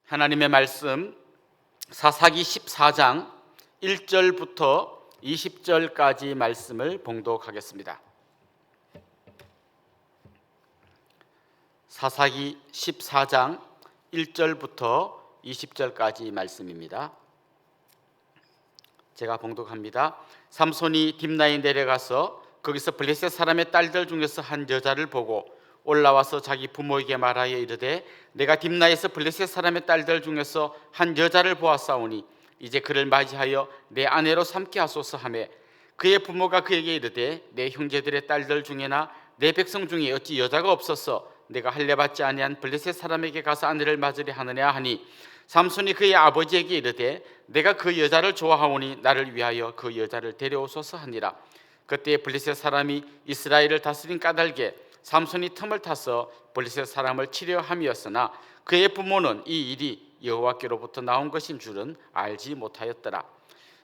하나님의 말씀 사사기 14장 1절부터 20절까지 말씀을 봉독하겠습니다. 사사기 14장 1절부터 20절까지 말씀입니다. 제가 봉독합니다. 삼손이 딥나에 내려가서 거기서 블레셋 사람의 딸들 중에서 한 여자를 보고 올라와서 자기 부모에게 말하여 이르되 내가 딥나에서 블레셋 사람의 딸들 중에서 한 여자를 보았사오니 이제 그를 맞이하여 내 아내로 삼게 하소서 하매 그의 부모가 그에게 이르되 내 형제들의 딸들 중에나 내 백성 중에 어찌 여자가 없어서 내가 할례받지 아니한 블레셋 사람에게 가서 아내를 맞으려 하느냐 하니 삼손이 그의 아버지에게 이르되 내가 그 여자를 좋아하오니 나를 위하여 그 여자를 데려오소서 하니라. 그때 블레셋 사람이 이스라엘을 다스린 까닭에 삼손이 틈을 타서 블레셋 사람을 치려 함이었으나 그의 부모는 이 일이 여호와께로부터 나온 것인 줄은 알지 못하였더라.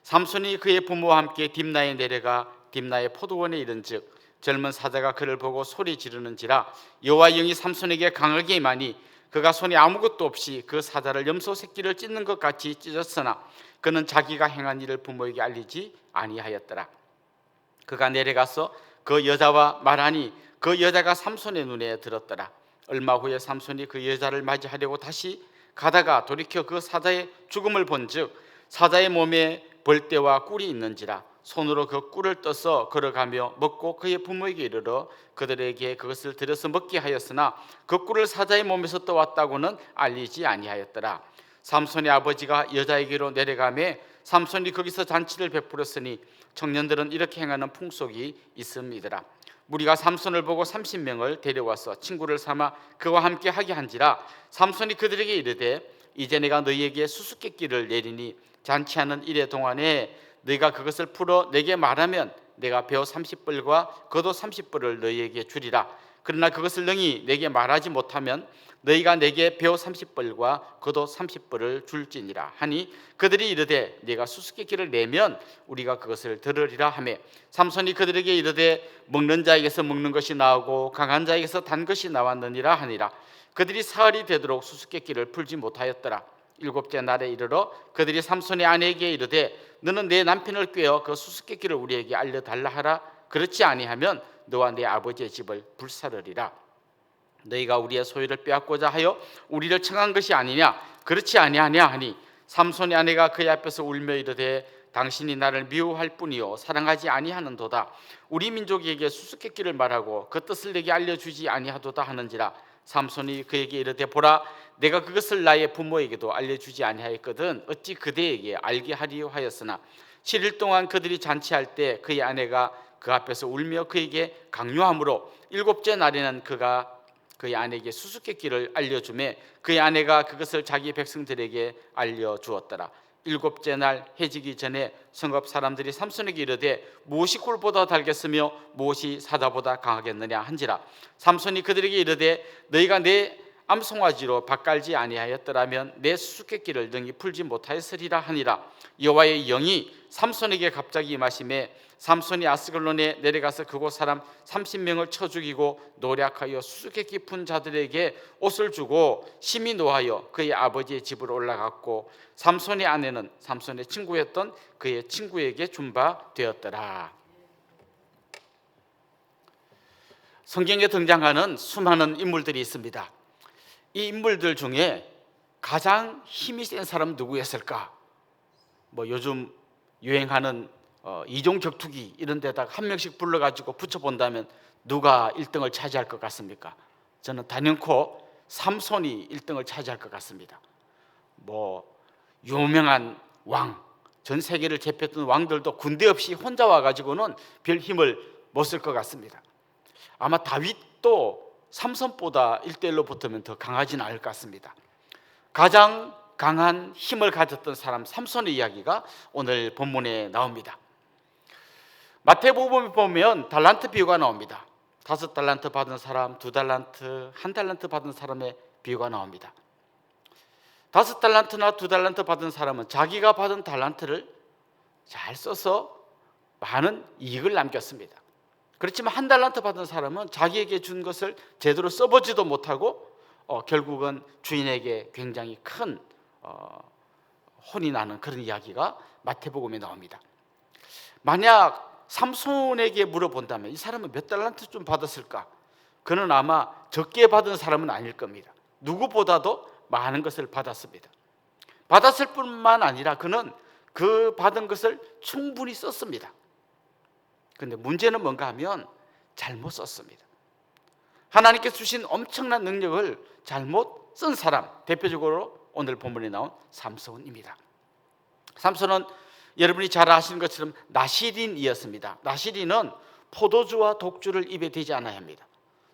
삼손이 그의 부모와 함께 딥나에 내려가 딥나의 포도원에 이른즉 젊은 사자가 그를 보고 소리 지르는지라 여호와의 영이 삼손에게 강하게 임하니 그가 손에 아무것도 없이 그 사자를 염소 새끼를 찢는 것 같이 찢었으나 그는 자기가 행한 일을 부모에게 알리지 아니하였더라. 그가 내려가서 그 여자와 말하니 그 여자가 삼손의 눈에 들었더라. 얼마 후에 삼손이 그 여자를 맞이하려고 다시 가다가 돌이켜 그 사자의 죽음을 본즉 사자의 몸에 벌떼와 꿀이 있는지라 손으로 그 꿀을 떠서 걸어가며 먹고 그의 부모에게 이르러 그들에게 그것을 들여서 먹게 하였으나 그 꿀을 사자의 몸에서 떠왔다고는 알리지 아니하였더라. 삼손의 아버지가 여자에게로 내려가매 삼손이 거기서 잔치를 베풀었으니 청년들은 이렇게 행하는 풍속이 있음이더라. 무리가 삼손을 보고 30명을 데려와서 친구를 삼아 그와 함께 하게 한지라 삼손이 그들에게 이르되 이제 내가 너희에게 수수께끼를 내리니 잔치하는 이래 동안에 너희가 그것을 풀어 내게 말하면 내가 벼 30불과 겉옷 30불을 너희에게 주리라. 그러나 그것을 능히 내게 말하지 못하면 너희가 내게 벼 30불과 겉옷 30불을 줄지니라 하니 그들이 이르되 네가 수수께끼를 내면 우리가 그것을 들으리라 하매 삼손이 그들에게 이르되 먹는 자에게서 먹는 것이 나오고 강한 자에게서 단 것이 나왔느니라 하니라. 그들이 사흘이 되도록 수수께끼를 풀지 못하였더라. 일곱째 날에 이르러 그들이 삼손의 아내에게 이르되 너는 내 남편을 꾀어 그 수수께끼를 우리에게 알려달라 하라. 그렇지 아니하면 너와 내 아버지의 집을 불사르리라. 너희가 우리의 소유를 빼앗고자 하여 우리를 청한 것이 아니냐? 그렇지 아니하냐 하니 삼손의 아내가 그의 앞에서 울며 이르되 당신이 나를 미워할 뿐이요 사랑하지 아니하는도다. 우리 민족에게 수수께끼를 말하고 그 뜻을 내게 알려주지 아니하도다 하는지라. 삼손이 그에게 이르되 보라 내가 그것을 나의 부모에게도 알려주지 아니하였거든 어찌 그대에게 알게 하리요 하였으나 7일 동안 그들이 잔치할 때 그의 아내가 그 앞에서 울며 그에게 강요하므로 일곱째 날에는 그가 그의 아내에게 수수께끼를 알려주매 그의 아내가 그것을 자기 백성들에게 알려주었더라. 일곱째 날 해지기 전에 성읍 사람들이 삼손에게 이르되 무엇이 꿀보다 달겠으며 무엇이 사자보다 강하겠느냐 한지라. 삼손이 그들에게 이르되 너희가 내 암송아지로 밭갈지 아니하였더라면 내 수수께끼를 능히 풀지 못하였으리라 하니라. 여호와의 영이 삼손에게 갑자기 임하심에 삼손이 아스글론에 내려가서 그곳 사람 30명을 쳐 죽이고 노략하여 수수께끼 푼 자들에게 옷을 주고 심히 노하여 그의 아버지의 집으로 올라갔고 삼손의 아내는 삼손의 친구였던 그의 친구에게 준 바 되었더라. 성경에 등장하는 수많은 인물들이 있습니다. 이 인물들 중에 가장 힘이 센 사람은 누구였을까? 요즘 유행하는 이종 격투기 이런 데다가 한 명씩 불러가지고 붙여본다면 누가 1등을 차지할 것 같습니까? 저는 단연코 삼손이 1등을 차지할 것 같습니다. 유명한 왕, 전 세계를 제패했던 왕들도 군대 없이 혼자 와가지고는 별 힘을 못 쓸 것 같습니다. 아마 다윗도 삼손보다 1대1로 붙으면 더 강하지는 않을 것 같습니다. 가장 강한 힘을 가졌던 사람 삼손의 이야기가 오늘 본문에 나옵니다. 마태복음에 보면 달란트 비유가 나옵니다. 5달란트 받은 사람, 2달란트, 1달란트 받은 사람의 비유가 나옵니다. 5달란트나 2달란트 받은 사람은 자기가 받은 달란트를 잘 써서 많은 이익을 남겼습니다. 그렇지만 1달란트 받은 사람은 자기에게 준 것을 제대로 써보지도 못하고 결국은 주인에게 굉장히 큰 혼이 나는 그런 이야기가 마태복음에 나옵니다. 만약 삼손에게 물어본다면 이 사람은 몇 달란트 좀 받았을까? 그는 아마 적게 받은 사람은 아닐 겁니다. 누구보다도 많은 것을 받았습니다. 받았을 뿐만 아니라 그는 그 받은 것을 충분히 썼습니다. 그런데 문제는 뭔가 하면 잘못 썼습니다. 하나님께서 주신 엄청난 능력을 잘못 쓴 사람, 대표적으로 오늘 본문에 나온 삼손입니다. 삼손은 여러분이 잘 아시는 것처럼 나시린이었습니다. 나시린은 포도주와 독주를 입에 대지 않아야 합니다.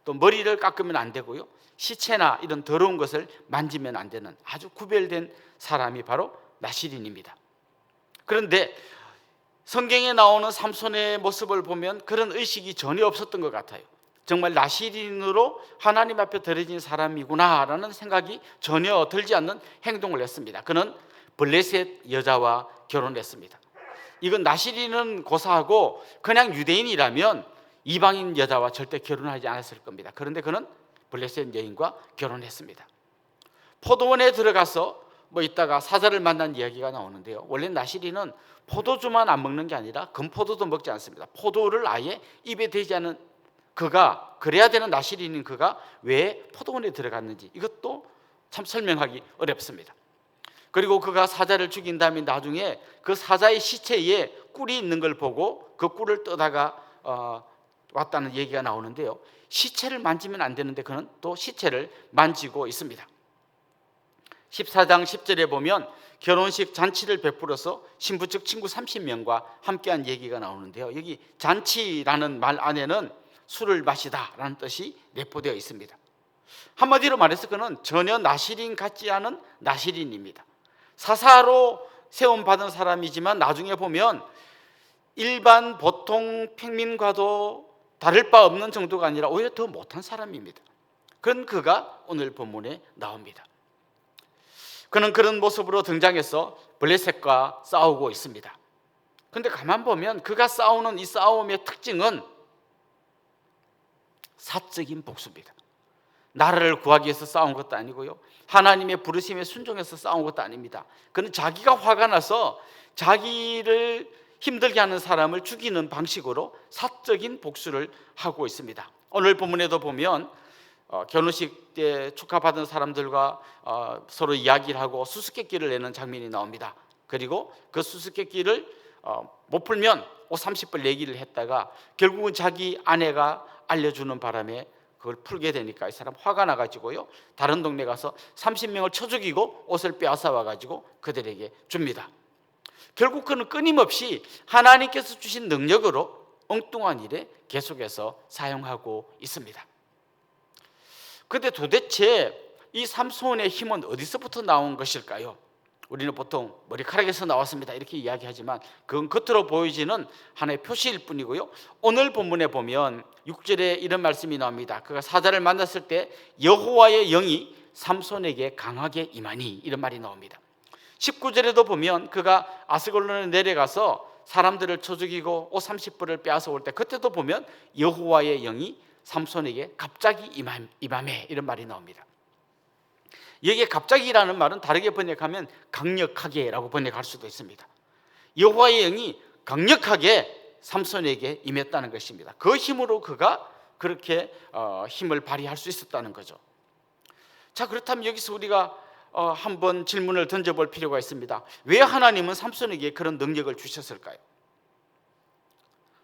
또 머리를 깎으면 안 되고요, 시체나 이런 더러운 것을 만지면 안 되는 아주 구별된 사람이 바로 나시린입니다. 그런데 성경에 나오는 삼손의 모습을 보면 그런 의식이 전혀 없었던 것 같아요. 정말 나시린으로 하나님 앞에 드려진 사람이구나라는 생각이 전혀 들지 않는 행동을 했습니다. 그는 블레셋 여자와 결혼했습니다. 이건 나시린은 고사하고 그냥 유대인이라면 이방인 여자와 절대 결혼하지 않았을 겁니다. 그런데 그는 블레셋 여인과 결혼했습니다. 포도원에 들어가서 있다가 사자를 만난 이야기가 나오는데요, 원래 나시린은 포도주만 안 먹는 게 아니라 금포도도 먹지 않습니다. 포도를 아예 입에 대지 않은 그가, 그래야 되는 나시린인 그가 왜 포도원에 들어갔는지 이것도 참 설명하기 어렵습니다. 그리고 그가 사자를 죽인 다음에 나중에 그 사자의 시체에 꿀이 있는 걸 보고 그 꿀을 떠다가 왔다는 얘기가 나오는데요, 시체를 만지면 안 되는데 그는 또 시체를 만지고 있습니다. 14장 10절에 보면 결혼식 잔치를 베풀어서 신부 측 친구 30명과 함께한 얘기가 나오는데요, 여기 잔치라는 말 안에는 술을 마시다 라는 뜻이 내포되어 있습니다. 한마디로 말해서 그는 전혀 나시린 같지 않은 나시린입니다. 사사로 세움받은 사람이지만 나중에 보면 일반 보통 평민과도 다를 바 없는 정도가 아니라 오히려 더 못한 사람입니다. 그런 그가 오늘 본문에 나옵니다. 그는 그런 모습으로 등장해서 블레셋과 싸우고 있습니다. 그런데 가만 보면 그가 싸우는 이 싸움의 특징은 사적인 복수입니다. 나라를 구하기 위해서 싸운 것도 아니고요, 하나님의 부르심에 순종해서 싸운 것도 아닙니다. 그는 자기가 화가 나서 자기를 힘들게 하는 사람을 죽이는 방식으로 사적인 복수를 하고 있습니다. 오늘 본문에도 보면 결혼식 때 축하받은 사람들과 서로 이야기를 하고 수수께끼를 내는 장면이 나옵니다. 그리고 그 수수께끼를 못 풀면 30불 내기를 했다가 결국은 자기 아내가 알려주는 바람에 그걸 풀게 되니까 이 사람 화가 나가지고요, 다른 동네 가서 30명을 쳐 죽이고 옷을 빼앗아 와가지고 그들에게 줍니다. 결국 그는 끊임없이 하나님께서 주신 능력으로 엉뚱한 일에 계속해서 사용하고 있습니다. 그런데 도대체 이 삼손의 힘은 어디서부터 나온 것일까요? 우리는 보통 머리카락에서 나왔습니다 이렇게 이야기하지만 그건 겉으로 보이지는 하나의 표시일 뿐이고요, 오늘 본문에 보면 6절에 이런 말씀이 나옵니다. 그가 사자를 만났을 때 여호와의 영이 삼손에게 강하게 임하니, 이런 말이 나옵니다. 19절에도 보면 그가 아스글론에 내려가서 사람들을 쳐 죽이고 옷 30불을 빼앗아 올 때 그때도 보면 여호와의 영이 삼손에게 갑자기 임하매, 이런 말이 나옵니다. 여기에 갑자기라는 말은 다르게 번역하면 강력하게라고 번역할 수도 있습니다. 여호와의 영이 강력하게 삼손에게 임했다는 것입니다. 그 힘으로 그가 그렇게 힘을 발휘할 수 있었다는 거죠. 자, 그렇다면 여기서 우리가 한번 질문을 던져볼 필요가 있습니다. 왜 하나님은 삼손에게 그런 능력을 주셨을까요?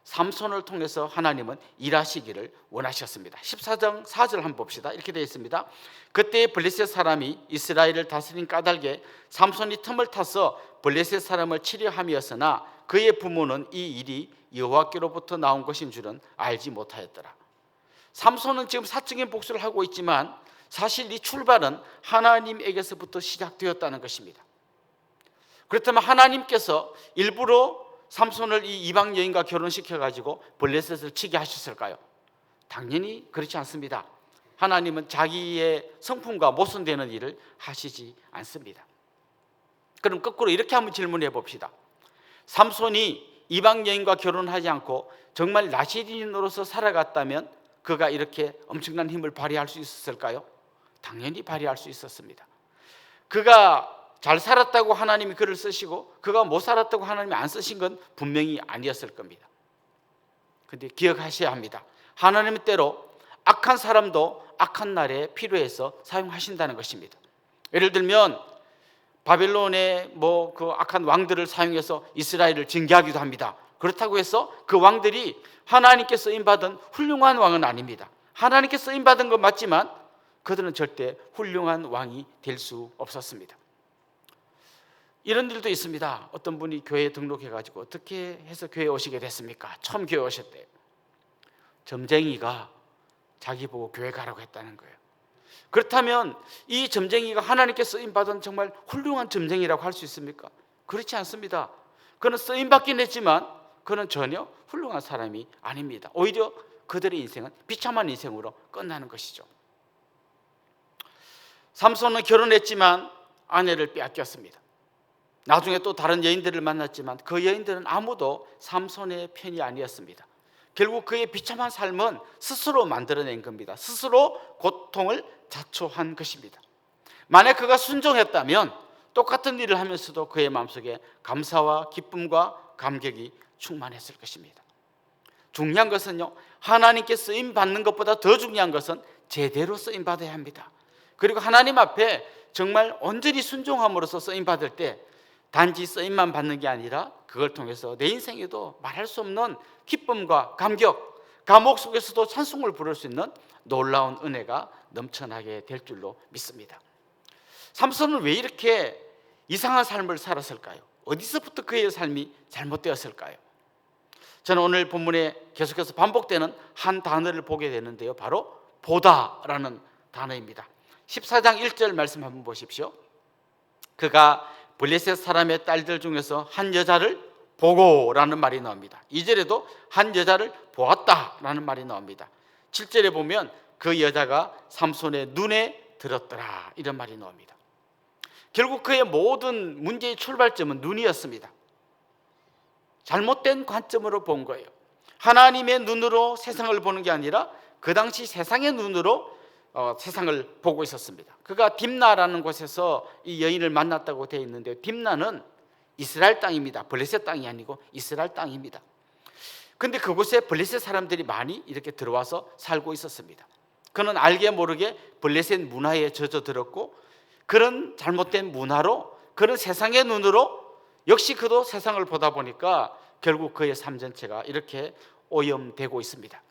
삼손을 통해서 하나님은 일하시기를 원하셨습니다. 14장 4절 한번 봅시다. 이렇게 되어 있습니다. 그때 블레셋 사람이 이스라엘을 다스린 까닭에 삼손이 틈을 타서 블레셋 사람을 치려 함이었으나 그의 부모는 이 일이 여호와께로부터 나온 것인 줄은 알지 못하였더라. 삼손은 지금 사적인 복수를 하고 있지만 사실 이 출발은 하나님에게서부터 시작되었다는 것입니다. 그렇다면 하나님께서 일부러 삼손을 이 이방 여인과 결혼시켜가지고 블레셋을 치게 하셨을까요? 당연히 그렇지 않습니다. 하나님은 자기의 성품과 모순되는 일을 하시지 않습니다. 그럼 거꾸로 이렇게 한번 질문해 봅시다. 삼손이 이방 여인과 결혼하지 않고 정말 나시린으로서 살아갔다면 그가 이렇게 엄청난 힘을 발휘할 수 있었을까요? 당연히 발휘할 수 있었습니다. 그가 잘 살았다고 하나님이 그를 쓰시고 그가 못 살았다고 하나님이 안 쓰신 건 분명히 아니었을 겁니다. 그런데 기억하셔야 합니다. 하나님은 때로 악한 사람도 악한 날에 필요해서 사용하신다는 것입니다. 예를 들면 바벨론의 그 악한 왕들을 사용해서 이스라엘을 징계하기도 합니다. 그렇다고 해서 그 왕들이 하나님께 쓰임받은 훌륭한 왕은 아닙니다. 하나님께 쓰임받은 건 맞지만 그들은 절대 훌륭한 왕이 될 수 없었습니다. 이런 일도 있습니다. 어떤 분이 교회에 등록해가지고 어떻게 해서 교회에 오시게 됐습니까? 처음 교회 오셨대요. 점쟁이가 자기 보고 교회 가라고 했다는 거예요. 그렇다면 이 점쟁이가 하나님께 쓰임받은 정말 훌륭한 점쟁이라고 할 수 있습니까? 그렇지 않습니다. 그는 쓰임받긴 했지만 그는 전혀 훌륭한 사람이 아닙니다. 오히려 그들의 인생은 비참한 인생으로 끝나는 것이죠. 삼손은 결혼했지만 아내를 빼앗겼습니다. 나중에 또 다른 여인들을 만났지만 그 여인들은 아무도 삼손의 편이 아니었습니다. 결국 그의 비참한 삶은 스스로 만들어낸 겁니다. 스스로 고통을 자초한 것입니다. 만약 그가 순종했다면 똑같은 일을 하면서도 그의 마음속에 감사와 기쁨과 감격이 충만했을 것입니다. 중요한 것은요, 하나님께 쓰임 받는 것보다 더 중요한 것은 제대로 쓰임 받아야 합니다. 그리고 하나님 앞에 정말 온전히 순종함으로써 쓰임 받을 때 단지 쓰임만 받는 게 아니라 그걸 통해서 내 인생에도 말할 수 없는 기쁨과 감격, 감옥 속에서도 찬송을 부를 수 있는 놀라운 은혜가 넘쳐나게 될 줄로 믿습니다. 삼손은 왜 이렇게 이상한 삶을 살았을까요? 어디서부터 그의 삶이 잘못되었을까요? 저는 오늘 본문에 계속해서 반복되는 한 단어를 보게 되는데요, 바로 보다라는 단어입니다. 14장 1절 말씀 한번 보십시오. 그가 블레셋 사람의 딸들 중에서 한 여자를 보고라는 말이 나옵니다. 2절에도 한 여자를 보았다라는 말이 나옵니다. 7절에 보면 그 여자가 삼손의 눈에 들었더라 이런 말이 나옵니다. 결국 그의 모든 문제의 출발점은 눈이었습니다. 잘못된 관점으로 본 거예요. 하나님의 눈으로 세상을 보는 게 아니라 그 당시 세상의 눈으로 세상을 보고 있었습니다. 그가 딥나라는 곳에서 이 여인을 만났다고 되어 있는데, 딥나는 이스라엘 땅입니다. 블레셋 땅이 아니고 이스라엘 땅입니다. 그런데 그곳에 블레셋 사람들이 많이 이렇게 들어와서 살고 있었습니다. 그는 알게 모르게 블레셋 문화에 젖어들었고, 그런 잘못된 문화로, 그런 세상의 눈으로 역시 그도 세상을 보다 보니까 결국 그의 삶 전체가 이렇게 오염되고 있습니다.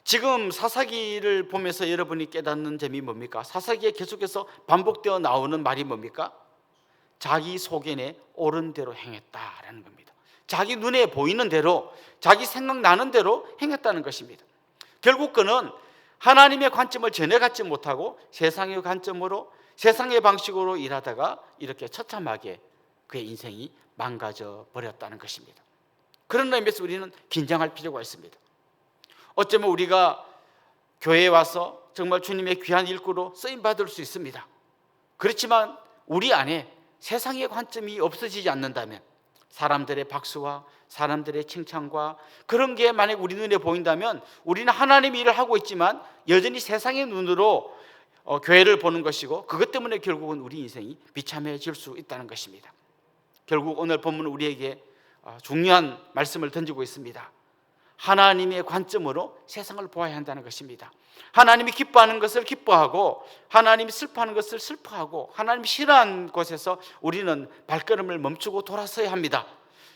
지금 사사기를 보면서 여러분이 깨닫는 점이 뭡니까? 사사기에 계속해서 반복되어 나오는 말이 뭡니까? 자기 소견에 옳은 대로 행했다라는 겁니다. 자기 눈에 보이는 대로, 자기 생각나는 대로 행했다는 것입니다. 결국 그는 하나님의 관점을 전혀 갖지 못하고 세상의 관점으로, 세상의 방식으로 일하다가 이렇게 처참하게 그의 인생이 망가져 버렸다는 것입니다. 그런 의미에서 우리는 긴장할 필요가 있습니다. 어쩌면 우리가 교회에 와서 정말 주님의 귀한 일꾼으로 쓰임받을 수 있습니다. 그렇지만 우리 안에 세상의 관점이 없어지지 않는다면, 사람들의 박수와 사람들의 칭찬과 그런 게 만약 우리 눈에 보인다면 우리는 하나님의 일을 하고 있지만 여전히 세상의 눈으로 교회를 보는 것이고, 그것 때문에 결국은 우리 인생이 비참해질 수 있다는 것입니다. 결국 오늘 본문은 우리에게 중요한 말씀을 던지고 있습니다. 하나님의 관점으로 세상을 보아야 한다는 것입니다. 하나님이 기뻐하는 것을 기뻐하고, 하나님이 슬퍼하는 것을 슬퍼하고, 하나님이 싫어하는 곳에서 우리는 발걸음을 멈추고 돌아서야 합니다.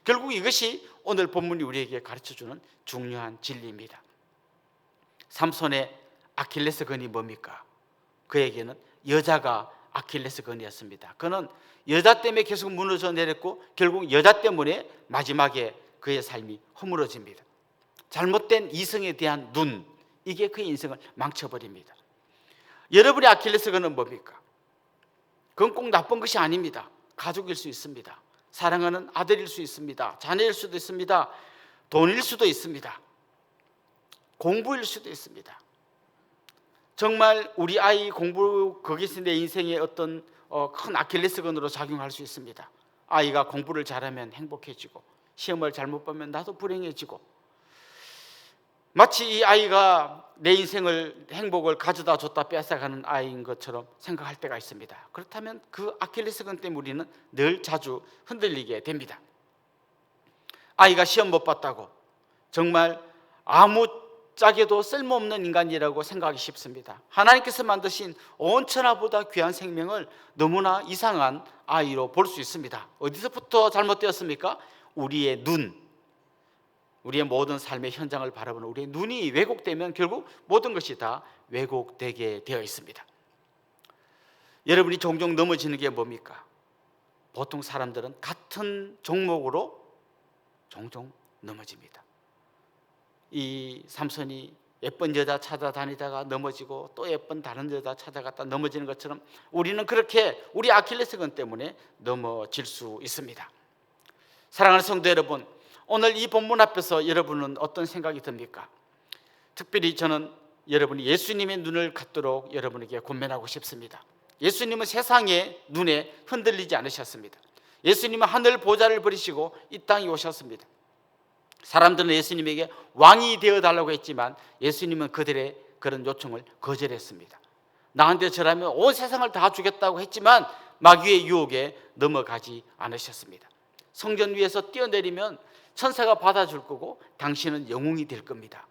결국 이것이 오늘 본문이 우리에게 가르쳐주는 중요한 진리입니다. 삼손의 아킬레스건이 뭡니까? 그에게는 여자가 아킬레스건이었습니다. 그는 여자 때문에 계속 무너져 내렸고, 결국 여자 때문에 마지막에 그의 삶이 허물어집니다. 잘못된 이성에 대한 눈, 이게 그의 인생을 망쳐버립니다. 여러분의 아킬레스건은 뭡니까? 그건 꼭 나쁜 것이 아닙니다. 가족일 수 있습니다. 사랑하는 아들일 수 있습니다. 자녀일 수도 있습니다. 돈일 수도 있습니다. 공부일 수도 있습니다. 정말 우리 아이 공부, 거기서 내 인생의 어떤 큰 아킬레스건으로 작용할 수 있습니다. 아이가 공부를 잘하면 행복해지고, 시험을 잘못 보면 나도 불행해지고, 마치 이 아이가 내 인생을 행복을 가져다 줬다 뺏어가는 아이인 것처럼 생각할 때가 있습니다. 그렇다면 그 아킬레스건 때문에 우리는 늘 자주 흔들리게 됩니다. 아이가 시험 못 봤다고 정말 아무짝에도 쓸모없는 인간이라고 생각하기 쉽습니다. 하나님께서 만드신 온천하보다 귀한 생명을 너무나 이상한 아이로 볼 수 있습니다. 어디서부터 잘못되었습니까? 우리의 눈, 우리의 모든 삶의 현장을 바라보는 우리의 눈이 왜곡되면 결국 모든 것이 다 왜곡되게 되어 있습니다. 여러분이 종종 넘어지는 게 뭡니까? 보통 사람들은 같은 종목으로 종종 넘어집니다. 이 삼손이 예쁜 여자 찾아다니다가 넘어지고 또 예쁜 다른 여자 찾아갔다 넘어지는 것처럼 우리는 그렇게 우리 아킬레스건 때문에 넘어질 수 있습니다. 사랑하는 성도 여러분, 오늘 이 본문 앞에서 여러분은 어떤 생각이 듭니까? 특별히 저는 여러분이 예수님의 눈을 갖도록 여러분에게 권면하고 싶습니다. 예수님은 세상의 눈에 흔들리지 않으셨습니다. 예수님은 하늘 보좌를 버리시고 이 땅에 오셨습니다. 사람들은 예수님에게 왕이 되어달라고 했지만 예수님은 그들의 그런 요청을 거절했습니다. 나한테 절하면 온 세상을 다 주겠다고 했지만 마귀의 유혹에 넘어가지 않으셨습니다. 성전 위에서 뛰어내리면 천사가 받아줄 거고 당신은 영웅이 될 겁니다.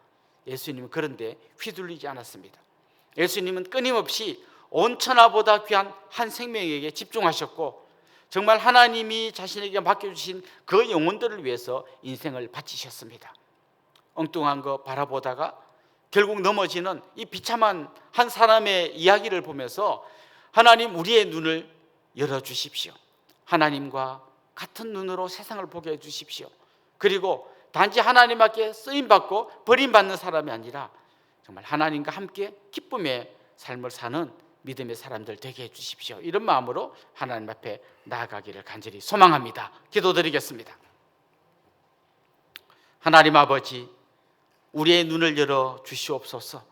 예수님은 그런데 휘둘리지 않았습니다. 예수님은 끊임없이 온 천하보다 귀한 한 생명에게 집중하셨고 정말 하나님이 자신에게 맡겨주신 그 영혼들을 위해서 인생을 바치셨습니다. 엉뚱한 거 바라보다가 결국 넘어지는 이 비참한 한 사람의 이야기를 보면서 하나님 우리의 눈을 열어주십시오. 하나님과 같은 눈으로 세상을 보게 해주십시오. 그리고 단지 하나님께 쓰임받고 버림받는 사람이 아니라 정말 하나님과 함께 기쁨의 삶을 사는 믿음의 사람들 되게 해주십시오. 이런 마음으로 하나님 앞에 나아가기를 간절히 소망합니다. 기도드리겠습니다. 하나님 아버지, 우리의 눈을 열어 주시옵소서.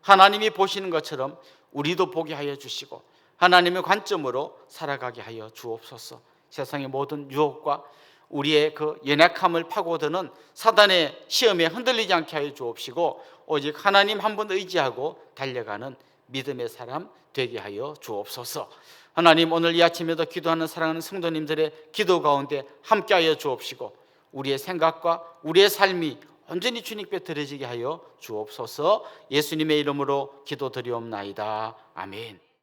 하나님이 보시는 것처럼 우리도 보게 하여 주시고 하나님의 관점으로 살아가게 하여 주옵소서. 세상의 모든 유혹과 우리의 그 연약함을 파고드는 사단의 시험에 흔들리지 않게 하여 주옵시고 오직 하나님 한 분 의지하고 달려가는 믿음의 사람 되게 하여 주옵소서. 하나님 오늘 이 아침에도 기도하는 사랑하는 성도님들의 기도 가운데 함께하여 주옵시고 우리의 생각과 우리의 삶이 온전히 주님께 드려지게 하여 주옵소서. 예수님의 이름으로 기도드리옵나이다. 아멘.